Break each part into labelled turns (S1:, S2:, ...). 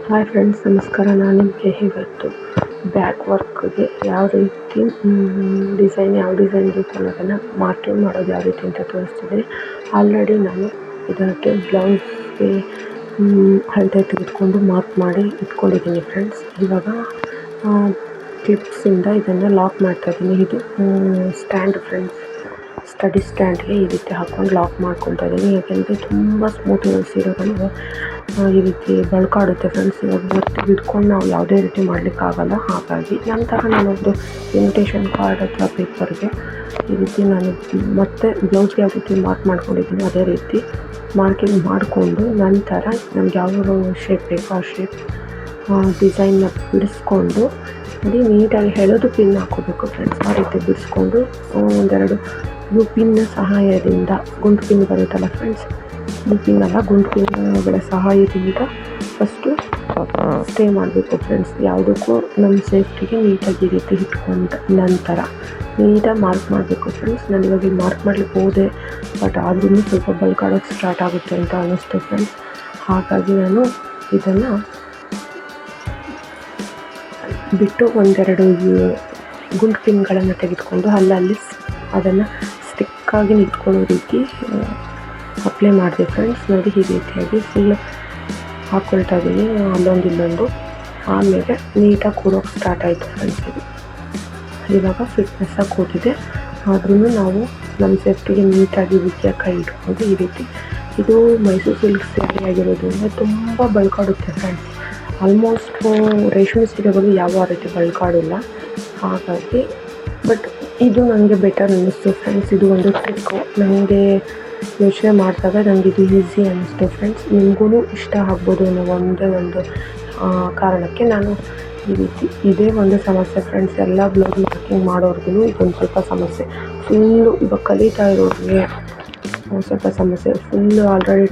S1: Hi friends, ನಮಸ್ಕಾರ. ನಾನು ನಿಮಗೆ ಇವತ್ತು ಬ್ಯಾಕ್ ವರ್ಕ್ಗೆ ಯಾವ ರೀತಿ ಯಾವ ಡಿಸೈನ್ ಬೇಕು ಅನ್ನೋದನ್ನು ಮಾರ್ಕಿಂಗ್ ಮಾಡೋದು ಯಾವ ರೀತಿ ಅಂತ ತೋರಿಸ್ತಿದ್ದೀನಿ. ಆಲ್ರೆಡಿ ನಾನು ಇದಕ್ಕೆ ಬ್ಲೌಸ್ಗೆ ಅಳತೆ ತೆಗೆದುಕೊಂಡು ಮಾರ್ಕ್ ಮಾಡಿ ಇಟ್ಕೊಂಡಿದ್ದೀನಿ ಫ್ರೆಂಡ್ಸ್. ಇವಾಗ ಕ್ಲಿಪ್ಸಿಂದ ಇದನ್ನು ಲಾಕ್ ಮಾಡ್ತಾ ಇದ್ದೀನಿ. ಇದು ಸ್ಟ್ಯಾಂಡ್ ಫ್ರೆಂಡ್ಸ್, ಸ್ಟಡಿ ಸ್ಟ್ಯಾಂಡ್ಗೆ ಈ ರೀತಿ ಹಾಕ್ಕೊಂಡು ಲಾಕ್ ಮಾಡ್ಕೊತಾ ಇದ್ದೀನಿ. ಯಾಕೆಂದರೆ ತುಂಬ ಸ್ಮೂತ್ ಸೀರೆಗಳು ಈ ರೀತಿ ಬಳ್ಕಾಡುತ್ತೆ ಫ್ರೆಂಡ್ಸ್. ಇವಾಗ ಒತ್ತಿ ಬಿಟ್ಕೊಂಡು ನಾವು ಯಾವುದೇ ರೀತಿ ಮಾಡಲಿಕ್ಕಾಗಲ್ಲ. ಹಾಗಾಗಿ ನಂತರ ನಾನೊಂದು ಇನ್ವಿಟೇಷನ್ ಕಾರ್ಡ್ ಅಥವಾ ಪೇಪರ್ಗೆ ಈ ರೀತಿ ನಾನು ಮತ್ತೆ ಬ್ಲೌಸ್ಗೆ ಯಾವ ರೀತಿ ಮಾರ್ಕ್ ಮಾಡ್ಕೊಂಡಿದ್ದೀನಿ ಅದೇ ರೀತಿ ಮಾರ್ಕಿಂಗ್ ಮಾಡಿಕೊಂಡು ನಂತರ ನಮ್ಗೆ ಯಾವ ಶೇಪ್ ಬೇಕೋ ಆ ಶೇಪ್ ಡಿಸೈನ್ನ ಬಿಡಿಸ್ಕೊಂಡು ನೋಡಿ ನೀಟಾಗಿ ಎಳೆದು ಪಿನ್ ಹಾಕೋಬೇಕು ಫ್ರೆಂಡ್ಸ್. ಆ ರೀತಿ ಬಿಡಿಸ್ಕೊಂಡು ಒಂದೆರಡು ಪಿನ್ನ ಸಹಾಯದಿಂದ, ಗುಂಡು ಪಿನ್ ಬರುತ್ತಲ್ಲ ಫ್ರೆಂಡ್ಸ್, ಪಿನ್ ಅಲ್ಲ ಗುಂಡು ಪಿನ್ಗಳ ಸಹಾಯದಿಂದ ಫಸ್ಟು ಸ್ಟೇ ಮಾಡಬೇಕು ಫ್ರೆಂಡ್ಸ್. ಯಾವುದಕ್ಕೂ ನಮ್ಮ ಸೇಫ್ಟಿಗೆ ನೀಟಾಗಿ ಈ ರೀತಿ ಇಟ್ಕೊಂಡು ನಂತರ ನೀಟಾಗಿ ಮಾರ್ಕ್ ಮಾಡಬೇಕು ಫ್ರೆಂಡ್ಸ್. ನಾನು ಇವಾಗ ಮಾರ್ಕ್ ಮಾಡಲಿಕ್ಕೆ ಹೋದೆ, ಬಟ್ ಆದ್ರೂ ಸ್ವಲ್ಪ ಬಳ್ಕಾಡೋಕ್ಕೆ ಸ್ಟಾರ್ಟ್ ಆಗುತ್ತೆ ಅಂತ ಅನ್ನಿಸ್ತು ಫ್ರೆಂಡ್ಸ್. ಹಾಗಾಗಿ ನಾನು ಇದನ್ನು ಬಿಟ್ಟು ಒಂದೆರಡು ಗುಂಡು ಪಿನ್ಗಳನ್ನು ತೆಗೆದುಕೊಂಡು ಅಲ್ಲಲ್ಲಿ ಅದನ್ನು ಸ್ಟಿಕ್ಕಾಗಿ ನಿಂತ್ಕೊಳ್ಳೋ ರೀತಿ ಅಪ್ಲೈ ಮಾಡಿದೆ ಫ್ರೆಂಡ್ಸ್. ನೋಡಿ ಈ ರೀತಿಯಾಗಿ ಫುಲ್ ಹಾಕ್ಕೊಳ್ತಾ ಇದ್ದೀನಿ ಅಲ್ಲೊಂದು ಇಲ್ಲೊಂದು. ಆಮೇಲೆ ನೀಟಾಗಿ ಕೂಡೋಕ್ಕೆ ಸ್ಟಾರ್ಟ್ ಆಯಿತು ಫ್ರೆಂಡ್ಸ್. ಇದು ಇವಾಗ ಫಿಟ್ನೆಸ್ಸಾಗಿ ಕೂತಿದೆ. ಆದ್ರೂ ನಾವು ನಮ್ಮ ಸೇಫ್ಟಿಗೆ ನೀಟಾಗಿ ಬಿಗಿಯಾಗಿ ಕೈ ಇಟ್ಕೊಂಡು ಈ ರೀತಿ. ಇದು ಮೈಸೂರು ಸಿಲ್ಕ್ ಸ್ಯಾರಿ ಆಗಿರೋದ್ರಿಂದ ತುಂಬ ಬಳ್ಕಾಡುತ್ತೆ ಫ್ರೆಂಡ್ಸ್. ಆಲ್ಮೋಸ್ಟ್ ರೇಷ್ಮೆ ಸೀರೆಗಳು ಯಾವ ರೀತಿ ಬಳ್ಕಾಡಿಲ್ಲ. ಹಾಗಾಗಿ ಬಟ್ ಇದು ನನಗೆ ಬೆಟರ್ ಅನ್ನಿಸ್ತು ಫ್ರೆಂಡ್ಸ್. ಇದು ಒಂದು ಟ್ರಿಕ್ಕು ನನಗೆ ಯೋಚನೆ ಮಾಡಿದಾಗ ನನಗೆ ಇದು ಈಸಿ ಅನ್ನಿಸ್ತು ಫ್ರೆಂಡ್ಸ್. ನಿಮಗೂ ಇಷ್ಟ ಆಗ್ಬೋದು ಅನ್ನೋ ಒಂದೇ ಒಂದು ಕಾರಣಕ್ಕೆ ನಾನು ಈ ರೀತಿ. ಇದೇ ಒಂದು ಸಮಸ್ಯೆ ಫ್ರೆಂಡ್ಸ್, ಎಲ್ಲ ಬ್ಲೌಸ್ ಮಾರ್ಕಿಂಗ್ ಮಾಡೋರ್ಗು ಇದೊಂದು ಸ್ವಲ್ಪ ಸಮಸ್ಯೆ. ಫುಲ್ಲು ಇವಾಗ ಕಲಿತಾ ಇರೋರಿಗೆ ಸ್ವಲ್ಪ ಸಮಸ್ಯೆ. ಫುಲ್ಲು ಆಲ್ರೆಡಿ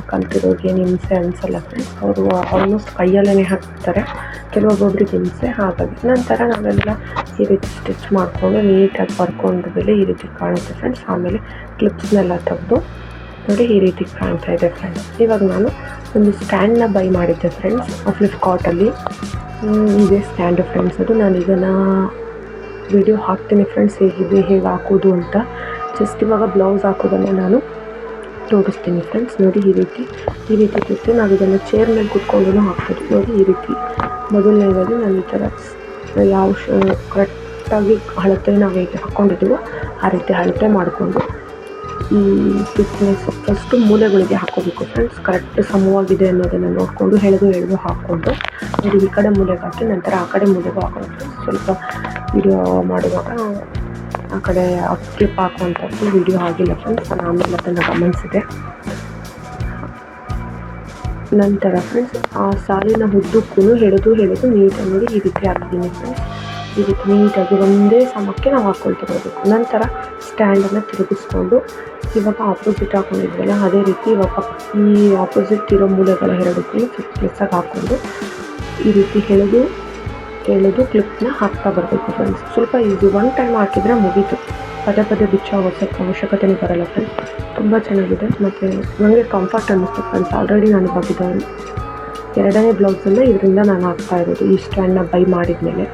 S1: ಕಲ್ತಿರೋರಿಗೆ ಹಿಂಸೆ ಅನಿಸಲ್ಲ ಫ್ರೆಂಡ್ಸ್. ಅವರು ಆಲ್ಮೋಸ್ಟ್ ಕೈಯಲ್ಲೇ ಹಾಕ್ತಾರೆ, ಕೆಲವೊಬ್ಬೊಬ್ರಿಗೆ ಹಿಂಸೆ. ಹಾಗಾಗಿ ನಂತರ ನಾವೆಲ್ಲ ಈ ರೀತಿ ಸ್ಟಿಚ್ ಮಾಡಿಕೊಂಡು ನೀಟಾಗಿ ಬರ್ಕೊಂಡು ಮೇಲೆ ಈ ರೀತಿ ಕಾಣುತ್ತೆ ಫ್ರೆಂಡ್ಸ್. ಆಮೇಲೆ ಕ್ಲಿಪ್ಸ್ನೆಲ್ಲ ತೆಗೆದು ನೋಡಿ ಈ ರೀತಿ ಕಾಣ್ತಾ ಇದೆ ಫ್ರೆಂಡ್ಸ್. ಇವಾಗ ನಾನು ಒಂದು ಸ್ಟ್ಯಾಂಡನ್ನ ಬೈ ಮಾಡಿದ್ದೆ ಫ್ರೆಂಡ್ಸ್ ಫ್ಲಿಪ್ಕಾರ್ಟಲ್ಲಿ. ಇದೇ ಸ್ಟ್ಯಾಂಡು ಫ್ರೆಂಡ್ಸ್. ಅದು ನಾನು ಇದನ್ನು ವಿಡಿಯೋ ಹಾಕ್ತೀನಿ ಫ್ರೆಂಡ್ಸ್, ಹೇಗಿದೆ ಹೇಗೆ ಹಾಕೋದು ಅಂತ. ಜಸ್ಟ್ ಇವಾಗ ಬ್ಲೌಸ್ ಹಾಕೋದನ್ನು ನಾನು ತೋರಿಸ್ತೀನಿ ಫ್ರೆಂಡ್ಸ್. ನೋಡಿ ಈ ರೀತಿ ಇರುತ್ತೆ. ನಾವು ಇದನ್ನು ಚೇರ್ ಮೇಲೆ ಕೂತ್ಕೊಂಡು ಹಾಕ್ಬೋದು. ನೋಡಿ ಈ ರೀತಿ ಮೊದಲನೇದಾಗಿ ನಾನು ಈ ಥರ ಯಾವ ಕರೆಕ್ಟಾಗಿ ಅಳತೆ ನಾವು ಹೇಗೆ ಹಾಕ್ಕೊಂಡಿದ್ದೀವೋ ಆ ರೀತಿ ಅಳತೆ ಮಾಡಿಕೊಂಡು ಈ ಫಿಟ್ನೆಸ್ ಫಸ್ಟು ಮೂಲೆಗಳಿಗೆ ಹಾಕ್ಕೋಬೇಕು ಫ್ರೆಂಡ್ಸ್. ಕರೆಕ್ಟ್ ಸಮವಾಗಿದೆ ಅನ್ನೋದನ್ನು ನೋಡಿಕೊಂಡು ಎಳೆದು ಹಾಕ್ಕೊಂಡು ನೋಡಿ ಈ ಕಡೆ ಮೂಲೆಗೆ ಹಾಕಿ ನಂತರ ಆ ಕಡೆ ಮೂಲೆಗೂ ಹಾಕೋದು ಫ್ರೆಂಡ್ಸ್. ಸ್ವಲ್ಪ ವಿಡಿಯೋ ಮಾಡುವಾಗ ಆ ಕಡೆ ಕ್ಲಿಪ್ ಹಾಕುವಂಥದ್ದು ವಿಡಿಯೋ ಆಗಿಲ್ಲ ಫ್ರೆಂಡ್ಸ್. ನಾನು ಆಮೇಲೆ ಅದನ್ನು ಗಮನಿಸಿದೆ. ನಂತರ ಫ್ರೆಂಡ್ಸ್ ಆ ಸಾಲಿನ ಉದ್ದಕ್ಕೂ ಎಳೆದು ನೀಟಾಗಿ ನೋಡಿ ಈ ರೀತಿ ಹಾಕಿದ್ದೀನಿ ಫ್ರೆಂಡ್ಸ್. ಈ ರೀತಿ ನೀಟಾಗಿ ಒಂದೇ ಸಮಕ್ಕೆ ನಾವು ಹಾಕ್ಕೊಳ್ತಾ ಬರಬೇಕು. ನಂತರ ಸ್ಟ್ಯಾಂಡನ್ನು ತಿರುಗಿಸ್ಕೊಂಡು ಇವಾಗ ಆಪೋಸಿಟ್ ಹಾಕ್ಕೊಂಡಿದ್ವಲ್ಲ ಅದೇ ರೀತಿ ಇವಾಗ ಈ ಆಪೋಸಿಟ್ ಇರೋ ಮೂಲೆಗಳ ಎರಡಕ್ಕೂ ಫಿಟ್ನೆಸ್ಸಾಗಿ ಹಾಕ್ಕೊಂಡು ಈ ರೀತಿ ಎಳೆದು ಕ್ಲಿಪ್ನ ಹಾಕ್ತಾ ಬರಬೇಕು ಫ್ರೆಂಡ್ಸ್. ಸ್ವಲ್ಪ ಈಸಿ, ಒನ್ ಟೈಮ್ ಹಾಕಿದರೆ ಮುಗೀತು. ಪದೇ ಬಿಚ್ಚೋ ಅವಶ್ಯಕತೆನೇ ಬರಲ್ಲ ಫ್ರೆಂಡ್ಸ್. ತುಂಬ ಚೆನ್ನಾಗಿದೆ ಮತ್ತು ನನಗೆ ಕಂಫರ್ಟ್ ಅನ್ನಿಸ್ತು ಫ್ರೆಂಡ್ಸ್. ಆಲ್ರೆಡಿ ನಾನು ಇವಾಗ ಎರಡನೇ ಬ್ಲೌಸನ್ನು ಇದರಿಂದ ನಾನು ಹಾಕ್ತಾ ಇರೋದು ಈ ಸ್ಟ್ಯಾಂಡನ್ನ ಬೈ ಮಾಡಿದ ಮೇಲೆ.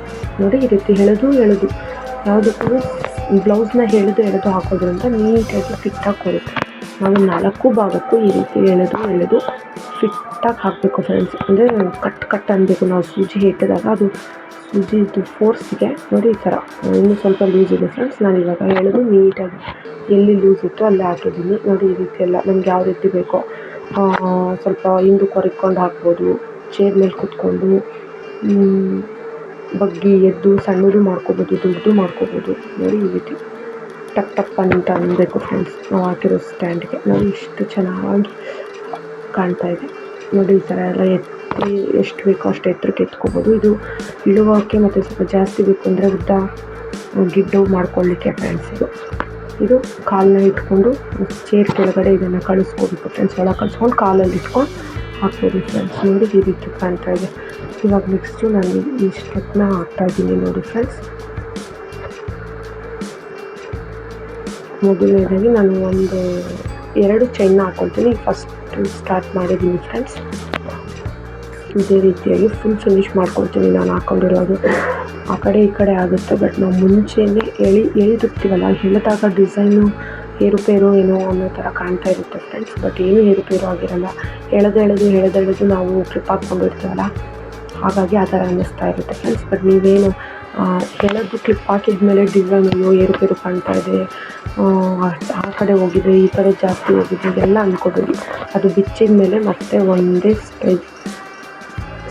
S1: ನೋಡಿ ಈ ರೀತಿ ಎಳೆದು ಯಾವುದಕ್ಕೂ ಬ್ಲೌಸ್ನ ಎಳೆದು ಹಾಕೋದ್ರಿಂದ ನೀಟಾಗಿ ಫಿಟ್ಟಾಗಿ ಕೊಡುತ್ತೆ. ನಾವು 4 ಭಾಗಕ್ಕೂ ಈ ರೀತಿ ಎಳೆದು ಫಿಟ್ಟಾಗಿ ಹಾಕಬೇಕು ಫ್ರೆಂಡ್ಸ್. ಅಂದರೆ ಕಟ್ ಅನ್ನಬೇಕು. ನಾವು ಸೂಜಿ ಇಟ್ಟಿದಾಗ ಅದು ಸೂಜಿದು ಫೋರ್ಸ್ಗೆ ನೋಡಿ ಈ ಥರ ಇನ್ನೂ ಸ್ವಲ್ಪ ಲೂಸ್ ಇದೆ ಫ್ರೆಂಡ್ಸ್. ನಾನು ಇವಾಗ ಎಳೆದು ನೀಟಾಗಿ ಎಲ್ಲಿ ಲೂಸ್ ಇತ್ತು ಅಲ್ಲೇ ಹಾಕಿದ್ದೀನಿ. ನೋಡಿ ಈ ರೀತಿ ಎಲ್ಲ ನಮ್ಗೆ ಯಾವ ರೀತಿ ಬೇಕೋ ಸ್ವಲ್ಪ ಹಿಂದಕ್ಕೆ ಹೊರ್ಕೊಂಡು ಹಾಕ್ಬೋದು. ಚೇರ್ ಮೇಲೆ ಕೂತ್ಕೊಂಡು ಬಗ್ಗಿ ಎದ್ದು ಸಣ್ಣದು ಮಾಡ್ಕೋಬೋದು, ದೊಡ್ಡದು ಮಾಡ್ಕೋಬೋದು. ನೋಡಿ ಈ ರೀತಿ ಟಪ್ ಅಂತ ಅನ್ನಬೇಕು ಫ್ರೆಂಡ್ಸ್. ನಾವು ಹಾಕಿರೋ ಸ್ಟ್ಯಾಂಡ್ಗೆ ನೋಡಿ ಇಷ್ಟು ಚೆನ್ನಾಗಿ ಕಾಣ್ತಾ ಇದೆ. ನೋಡಿ ಈ ಥರ ಎಲ್ಲ ಎತ್ತಿ ಎಷ್ಟು ಬೇಕೋ ಅಷ್ಟು ಎತ್ತರಕ್ಕೆ ಎತ್ಕೋಬೋದು. ಇದು ಇಳುವಕ್ಕೆ ಮತ್ತು ಸ್ವಲ್ಪ ಜಾಸ್ತಿ ಬೇಕು ಅಂದರೆ ಉದ್ದ ಗಿಡ್ಡು ಮಾಡ್ಕೊಳ್ಳಿಕ್ಕೆ ಫ್ರೆಂಡ್ಸ್. ಇದು ಕಾಲನ್ನ ಇಟ್ಕೊಂಡು ಚೇರ್ ಕೆಳಗಡೆ ಇದನ್ನು ಕಳಿಸ್ಕೋಬೇಕು ಫ್ರೆಂಡ್ಸ್. ಒಳಗೆ ಕಳಿಸ್ಕೊಂಡು ಕಾಲಲ್ಲಿ ಇಟ್ಕೊಂಡು ಹಾಕ್ಬೋದು ಫ್ರೆಂಡ್ಸ್. ನೋಡಿ ಈ ರೀತಿ ಕಾಣ್ತಾ ಇದೆ. ಇವಾಗ ನೆಕ್ಸ್ಟು ನಾನು ಈ ಸ್ಟೆಪ್ನ ಹಾಕ್ತಾಯಿದ್ದೀನಿ ನೋಡಿ ಫ್ರೆಂಡ್ಸ್. ಮೊದಲನೇದಾಗಿ ನಾನು 2 ಚೈನ್ನ ಹಾಕ್ಕೊಳ್ತೀನಿ. ಫಸ್ಟ್ ಸ್ಟಾರ್ಟ್ ಮಾಡಿದ್ದೀನಿ ಫ್ರೆಂಡ್ಸ್. ಇದೇ ರೀತಿಯಾಗಿ ಫುಲ್ ಫಿನಿಶ್ ಮಾಡ್ಕೊಳ್ತೀನಿ ನಾನು ಹಾಕ್ಕೊಂಡಿರೋದು. ಆ ಕಡೆ ಈ ಕಡೆ ಆಗುತ್ತೆ, ಬಟ್ ನಾವು ಮುಂಚೆನೇ ಎಳೆದಿರ್ತೀವಲ್ಲ, ಎಳೆದಾಗ ಡಿಸೈನು ಏರುಪೇರು ಏನೋ ಅನ್ನೋ ಥರ ಕಾಣ್ತಾ ಇರುತ್ತೆ ಫ್ರೆಂಡ್ಸ್. ಬಟ್ ಏನೂ ಏರುಪೇರು ಆಗಿರಲ್ಲ. ಎಳೆದು ನಾವು ಕ್ಲಿಪ್ ಹಾಕ್ಕೊಂಡಿರ್ತೀವಲ್ಲ, ಹಾಗಾಗಿ ಆ ಥರ ಅನ್ನಿಸ್ತಾ ಇರುತ್ತೆ ಫ್ರೆಂಡ್ಸ್. ಬಟ್ ನೀವೇನು ಎಳೆದು ಕ್ಲಿಪ್ ಹಾಕಿದ್ಮೇಲೆ ಡಿಸೈನ್ ಅಯ್ಯೋ ಏರುಪೇರು ಕಾಣ್ತಾ ಇದೆ, ಆ ಕಡೆ ಹೋಗಿದೆ, ಈ ಕಡೆ ಜಾಸ್ತಿ ಹೋಗಿದೆ ಎಲ್ಲ ಅಂದ್ಕೊಬೇಡಿ. ಅದು ಬಿಚ್ಚಿದ ಮೇಲೆ ಮತ್ತೆ ಒಂದೇ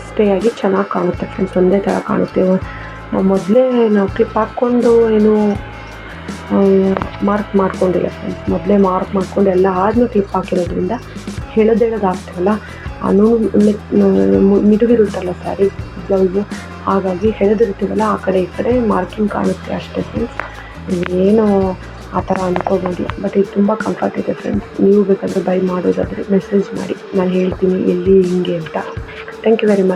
S1: ಸ್ಟೇ ಆಗಿ ಚೆನ್ನಾಗಿ ಕಾಣುತ್ತೆ ಫ್ರೆಂಡ್ಸ್, ಒಂದೇ ಥರ ಕಾಣುತ್ತೆ. ನಾವು ಕ್ಲಿಪ್ ಹಾಕ್ಕೊಂಡು ಏನು ಮಾರ್ಕ್ ಮಾಡ್ಕೊಂಡಿಲ್ಲ ಫ್ರೆಂಡ್ಸ್. ಮೊದಲೇ ಮಾರ್ಕ್ ಮಾಡ್ಕೊಂಡು ಎಲ್ಲ ಆದ್ಮೇಲೆ ಕ್ಲಿಪ್ ಹಾಕಿರೋದ್ರಿಂದ ಎಳೆದು ಹಾಕ್ತೀವಲ್ಲ, ಮಿಡುಗಿರುತ್ತಲ್ಲ ಸ್ಯಾರಿ ಬ್ಲೌಸು, ಹಾಗಾಗಿ ಎಳೆದಿರ್ತೀವಲ್ಲ ಆ ಕಡೆ ಈ ಕಡೆ ಮಾರ್ಕಿಂಗ್ ಕಾಣುತ್ತೆ ಅಷ್ಟೇ ಫ್ರೆಂಡ್ಸ್. ಏನು ಆ ಥರ ಅಂದ್ಕೋಬೋದು. ಬಟ್ ಇದು ತುಂಬ ಕಂಫರ್ಟ್ ಇದೆ ಫ್ರೆಂಡ್ಸ್. ನೀವು ಬೇಕಾದರೆ ಬೈ ಮಾಡೋದಾದರೆ ಮೆಸೇಜ್ ಮಾಡಿ, ನಾನು ಹೇಳ್ತೀನಿ ಎಲ್ಲಿ ಹಿಂಗೆ ಅಂತ. Thank you very much.